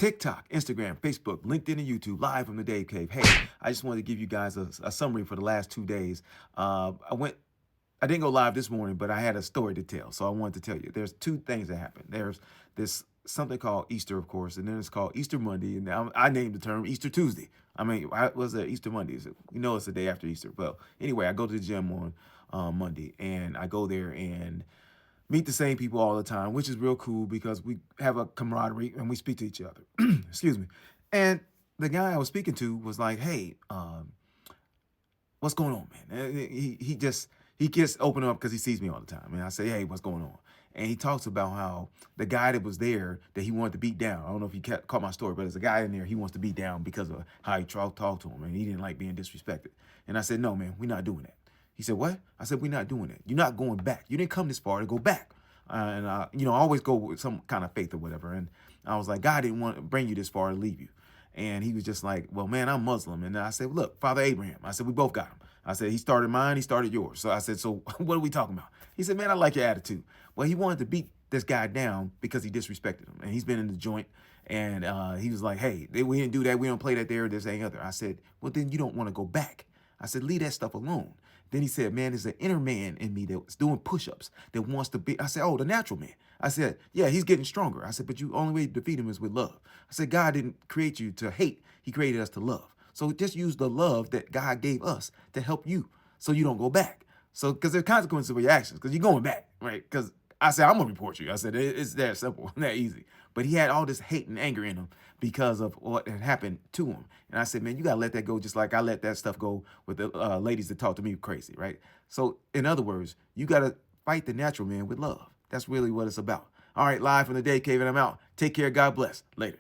TikTok, Instagram, Facebook, LinkedIn, and YouTube, live from the Dave Cave. Hey, I just wanted to give you guys a summary for the last 2 days. I didn't go live this morning, but I had a story to tell, so I wanted to tell you. There's two things that happened. There's this something called Easter, of course, and then it's called Easter Monday, and I named the term Easter Tuesday. I mean, was it Easter Monday? You know, it's the day after Easter. Well, anyway, I go to the gym on Monday, and I go there and meet the same people all the time, which is real cool because we have a camaraderie and we speak to each other. Excuse me. And the guy I was speaking to was like, "Hey, what's going on, man?" And he gets open up because he sees me all the time. And I say, "Hey, what's going on?" And he talks about how the guy that was there that he wanted to beat down. I don't know if you caught my story, but there's a guy in there he wants to beat down because of how he talked to him, and he didn't like being disrespected. And I said, "No, man, we're not doing that." He said, "What?" I said, "We're not doing that. You're not going back. You didn't come this far to go back." I always go with some kind of faith or whatever. And I was like, "God didn't want to bring you this far to leave you." And he was just like, "Well, man, I'm Muslim." And I said, "Look, Father Abraham." I said, "We both got him." I said, "He started mine, he started yours." So I said, "So what are we talking about?" He said, "Man, I like your attitude." Well, he wanted to beat this guy down because he disrespected him. And he's been in the joint. And he was like, "Hey, we didn't do that. We don't play that there, this, and other." I said, "Well, then you don't want to go back." I said, "Leave that stuff alone." Then he said, "Man, there's an inner man in me that's doing push-ups that wants to be." I said, "Oh, the natural man." I said, "Yeah, he's getting stronger." I said, "But you only way to defeat him is with love." I said, "God didn't create you to hate. He created us to love. So just use the love that God gave us to help you so you don't go back." So, because there's consequences for your actions, because you're going back, right? Because I said, "I'm going to report you." I said, "It's that simple, that easy." But he had all this hate and anger in him because of what had happened to him. And I said, "Man, you got to let that go just like I let that stuff go with the ladies that talk to me crazy," right? So, in other words, you got to fight the natural man with love. That's really what it's about. All right, live from the Day Cave, and I'm out. Take care. God bless. Later.